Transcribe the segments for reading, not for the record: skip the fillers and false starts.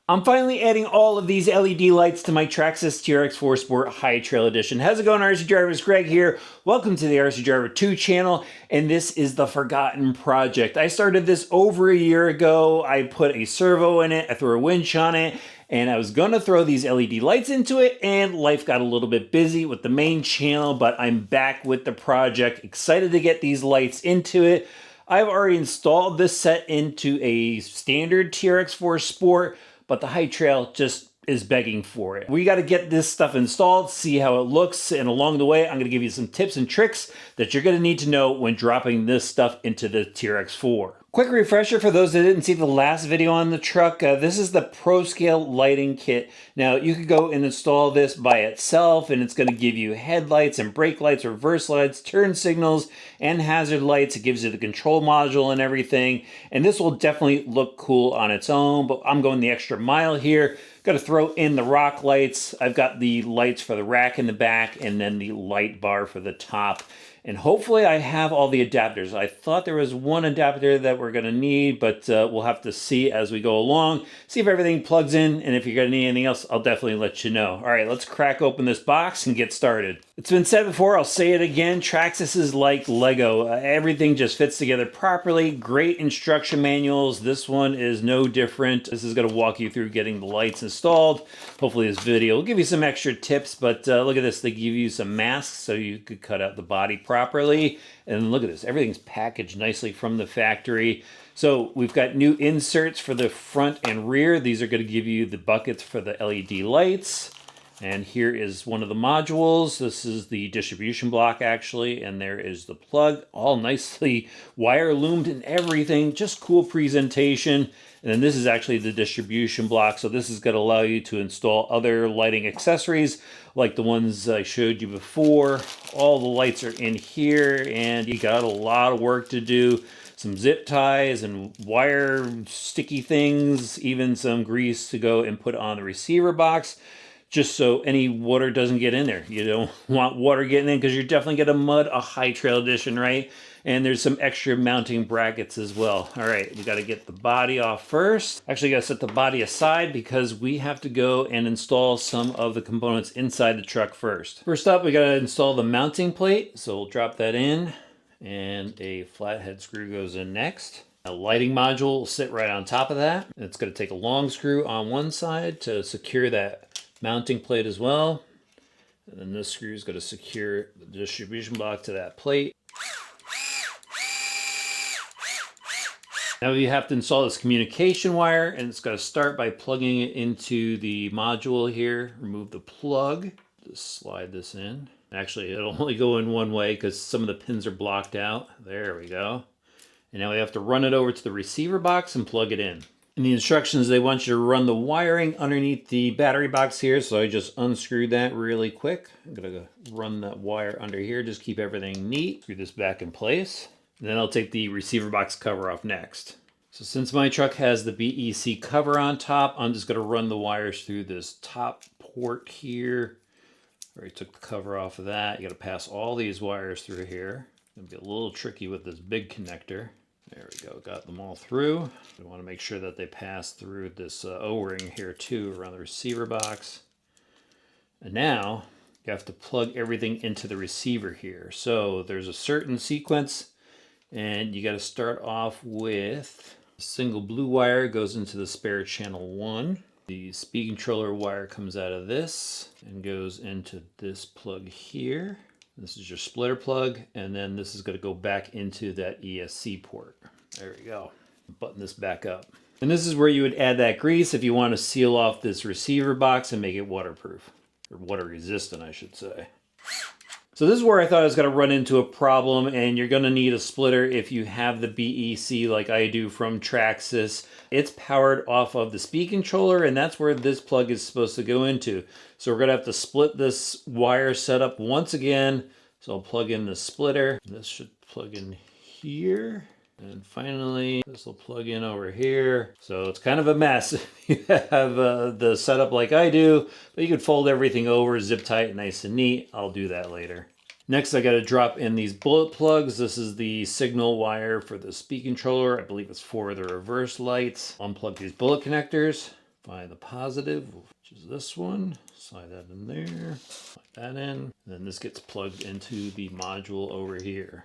I'm finally adding all of these LED lights to my Traxxas TRX-4 Sport High Trail Edition. How's it going, RC Drivers? Greg here. Welcome to the RC Driver 2 channel, and this is the Forgotten Project. I started this over a year ago. I put a servo in it, I threw a winch on it, and I was gonna throw these LED lights into it, and life got a little bit busy with the main channel, but I'm back with the project. Excited to get these lights into it. I've already installed this set into a standard TRX-4 Sport, but the High Trail just is begging for it. We got to get this stuff installed, see how it looks, and along the way, I'm going to give you some tips and tricks that you're going to need to know when dropping this stuff into the TRX-4. Quick refresher for those that didn't see the last video on the truck. This is the Pro Scale lighting kit. Now, you could go and install this by itself, and it's going to give you headlights and brake lights, reverse lights, turn signals, and hazard lights. It gives you the control module and everything. And this will definitely look cool on its own, but I'm going the extra mile here. Got to throw in the rock lights. I've got the lights for the rack in the back, and then the light bar for the top. And hopefully I have all the adapters. I thought there was one adapter that we're going to need, but we'll have to see as we go along. See if everything plugs in, and if you're going to need anything else, I'll definitely let you know. All right, let's crack open this box and get started. It's been said before, I'll say it again, Traxxas is like Lego. Everything just fits together properly. Great instruction manuals. This one is no different. This is going to walk you through getting the lights installed. Hopefully this video will give you some extra tips, but look at this. They give you some masks so you could cut out the body properly. And look at this, everything's packaged nicely from the factory. So we've got new inserts for the front and rear. These are going to give you the buckets for the LED lights. And here is one of the modules. This is the distribution block actually, and there is the plug, all nicely wire loomed and everything, just cool presentation. And then this is actually the distribution block. So this is going to allow you to install other lighting accessories like the ones I showed you before. All the lights are in here, and you got a lot of work to do. Some zip ties and wire sticky things, even some grease to go and put on the receiver box, just so any water doesn't get in there. You don't want water getting in because you're definitely going to mud a High Trail Edition, right? And there's some extra mounting brackets as well. All right, we got to get the body off first. Actually, got to set the body aside because we have to go and install some of the components inside the truck first. First up, we got to install the mounting plate. So we'll drop that in, and a flathead screw goes in next. A lighting module will sit right on top of that. It's going to take a long screw on one side to secure that mounting plate as well. And then this screw is going to secure the distribution block to that plate. Now you have to install this communication wire, and it's got to start by plugging it into the module here. Remove the plug. Just slide this in. Actually, it'll only go in one way because some of the pins are blocked out. There we go. And now we have to run it over to the receiver box and plug it in. In the instructions, they want you to run the wiring underneath the battery box here, so I just unscrewed that really quick. I'm gonna run that wire under here, just keep everything neat. Screw this back in place. And then I'll take the receiver box cover off next. So since my truck has the BEC cover on top, I'm just gonna run the wires through this top port here. Already took the cover off of that. You gotta pass all these wires through here. It's gonna be a little tricky with this big connector. There we go, got them all through. I want to make sure that they pass through this O-ring here too around the receiver box. And now you have to plug everything into the receiver here. So there's a certain sequence, and you got to start off with a single blue wire goes into the spare channel 1. The speed controller wire comes out of this and goes into this plug here. This is your splitter plug, and then this is going to go back into that ESC port. There we go. Button this back up. And this is where you would add that grease if you want to seal off this receiver box and make it waterproof. Or water resistant, I should say. So this is where I thought I was going to run into a problem, and you're going to need a splitter if you have the BEC like I do from Traxxas. It's powered off of the speed controller, and that's where this plug is supposed to go into. So we're going to have to split this wire setup once again. So I'll plug in the splitter. This should plug in here. And finally, this will plug in over here. So it's kind of a mess if you have the setup like I do, but you could fold everything over, zip tie it nice and neat. I'll do that later. Next, I got to drop in these bullet plugs. This is the signal wire for the speed controller. I believe it's for the reverse lights. Unplug these bullet connectors. Find the positive, which is this one. Slide that in there, slide that in. And then this gets plugged into the module over here.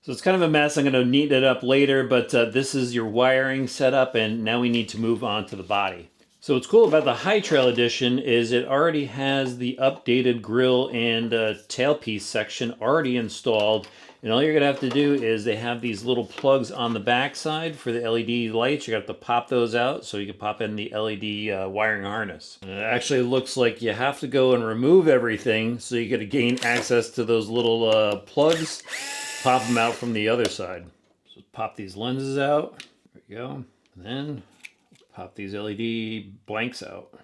So it's kind of a mess. I'm going to neaten it up later, but this is your wiring setup, and now we need to move on to the body. So what's cool about the High Trail Edition is it already has the updated grille and tailpiece section already installed. And all you're going to have to do is they have these little plugs on the back side for the LED lights. You're going to have to pop those out so you can pop in the LED wiring harness. And it actually looks like you have to go and remove everything so you get to gain access to those little plugs. Pop them out from the other side. So pop these lenses out. There we go. And then pop these LED blanks out.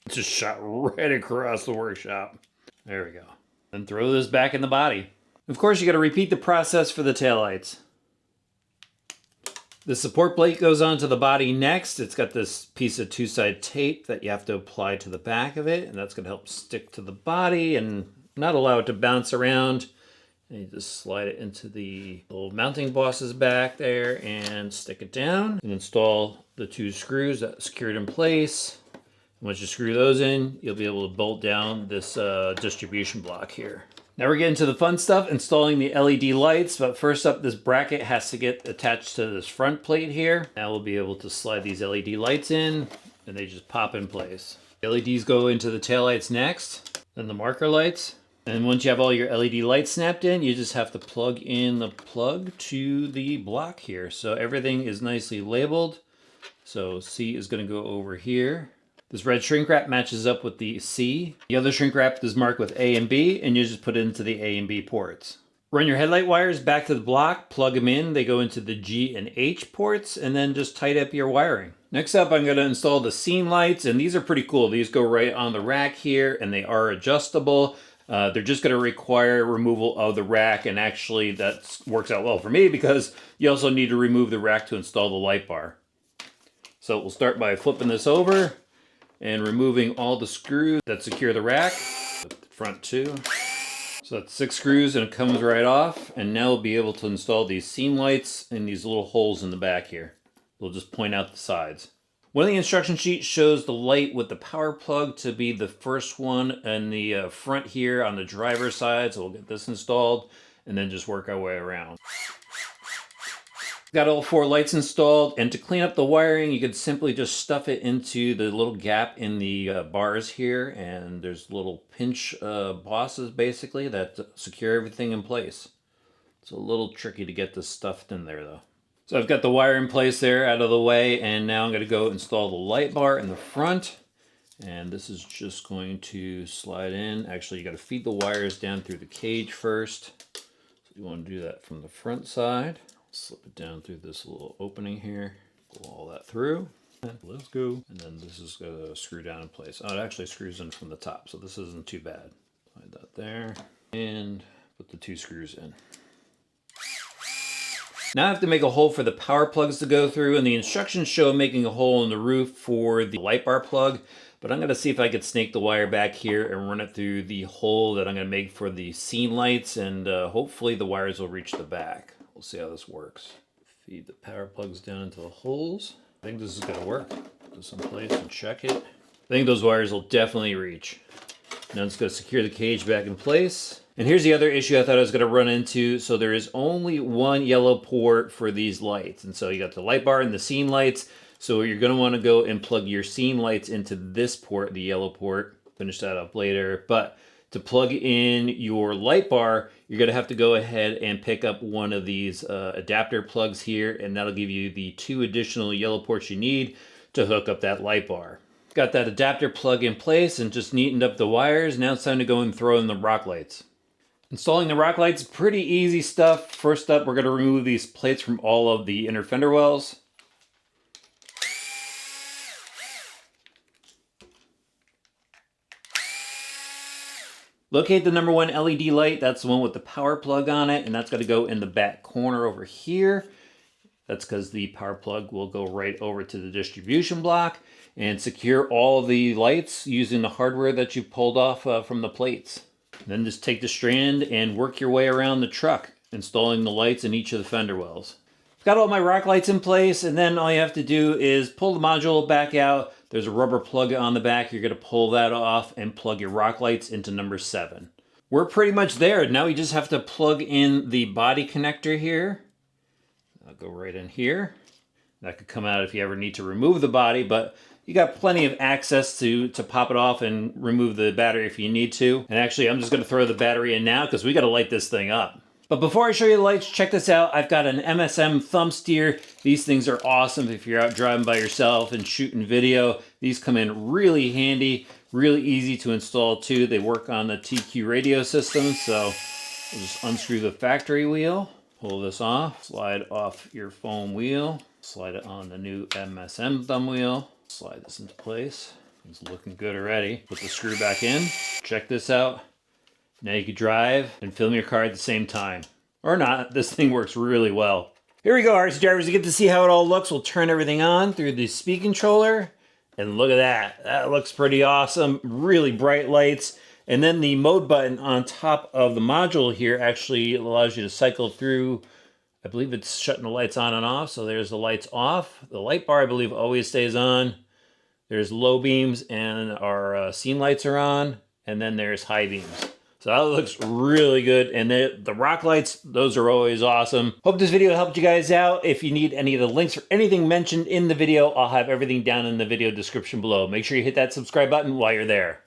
Just shot right across the workshop. There we go. Then throw this back in the body. Of course, you got to repeat the process for the taillights. The support plate goes onto the body next. It's got this piece of two-side tape that you have to apply to the back of it, and that's going to help stick to the body and not allow it to bounce around. And you just slide it into the little mounting bosses back there and stick it down and install the two screws that secure it in place. And once you screw those in, you'll be able to bolt down this distribution block here. Now we're getting to the fun stuff, installing the LED lights, but first up, this bracket has to get attached to this front plate here. Now we'll be able to slide these LED lights in, and they just pop in place. The LEDs go into the taillights next, then the marker lights. And once you have all your LED lights snapped in, you just have to plug in the plug to the block here. So everything is nicely labeled. So C is going to go over here. This red shrink wrap matches up with the C. The other shrink wrap is marked with A and B, and you just put it into the A and B ports. Run your headlight wires back to the block, plug them in. They go into the G and H ports, and then just tight up your wiring. Next up, I'm going to install the seam lights, and these are pretty cool. These go right on the rack here, and they are adjustable. They're just going to require removal of the rack, and actually that works out well for me because you also need to remove the rack to install the light bar. So we'll start by flipping this over and removing all the screws that secure the rack. The front two. So that's 6 screws and it comes right off. And now we'll be able to install these seam lights in these little holes in the back here. We'll just point out the sides. One of the instruction sheets shows the light with the power plug to be the first one in the front here on the driver's side. So we'll get this installed and then just work our way around. Got all 4 lights installed, and to clean up the wiring, you could simply just stuff it into the little gap in the bars here, and there's little pinch bosses basically that secure everything in place. It's a little tricky to get this stuffed in there though. So I've got the wire in place there out of the way, and now I'm going to go install the light bar in the front. And this is just going to slide in. Actually, you got to feed the wires down through the cage first. So you want to do that from the front side. Slip it down through this little opening here. Pull all that through. Let's go. And then this is going to screw down in place. Oh, it actually screws in from the top, so this isn't too bad. Slide that there. And put the 2 screws in. Now I have to make a hole for the power plugs to go through, and the instructions show making a hole in the roof for the light bar plug, but I'm going to see if I could snake the wire back here and run it through the hole that I'm going to make for the scene lights, and hopefully the wires will reach the back. We'll see how this works. Feed the power plugs down into the holes. I think this is going to work. Put this in place and check it. I think those wires will definitely reach. Now I'm just going to secure the cage back in place. And here's the other issue I thought I was going to run into. So there is only one yellow port for these lights. And so you got the light bar and the scene lights. So you're going to want to go and plug your scene lights into this port, the yellow port. Finish that up later. But to plug in your light bar, you're going to have to go ahead and pick up one of these adapter plugs here. And that'll give you the 2 additional yellow ports you need to hook up that light bar. Got that adapter plug in place and just neatened up the wires. Now it's time to go and throw in the rock lights. Installing the rock lights, pretty easy stuff. First up, we're going to remove these plates from all of the inner fender wells. Locate the number 1 LED light. That's the one with the power plug on it, and that's going to go in the back corner over here. That's because the power plug will go right over to the distribution block and secure all the lights using the hardware that you pulled off from the plates. Then just take the strand and work your way around the truck, installing the lights in each of the fender wells. Got all my rock lights in place, and then all you have to do is pull the module back out. There's a rubber plug on the back. You're going to pull that off and plug your rock lights into number 7. We're pretty much there. Now we just have to plug in the body connector here. I'll go right in here. That could come out if you ever need to remove the body, but you got plenty of access to pop it off and remove the battery if you need to. And actually, I'm just going to throw the battery in now because we got to light this thing up. But before I show you the lights, check this out. I've got an MSM thumb steer. These things are awesome if you're out driving by yourself and shooting video. These come in really handy, really easy to install too. They work on the TQ radio system, so we'll just unscrew the factory wheel, pull this off, slide off your foam wheel, slide it on the new MSM thumb wheel, slide this into place. It's looking good already. Put the screw back in. Check this out. Now you can drive and film your car at the same time. Or not, this thing works really well. Here we go, RC drivers, you get to see how it all looks. We'll turn everything on through the speed controller. And look at that, that looks pretty awesome. Really bright lights. And then the mode button on top of the module here actually allows you to cycle through. I believe it's shutting the lights on and off. So there's the lights off. The light bar, I believe, always stays on. There's low beams and our scene lights are on. And then there's high beams. So that looks really good. And the rock lights, those are always awesome. Hope this video helped you guys out. If you need any of the links or anything mentioned in the video, I'll have everything down in the video description below. Make sure you hit that subscribe button while you're there.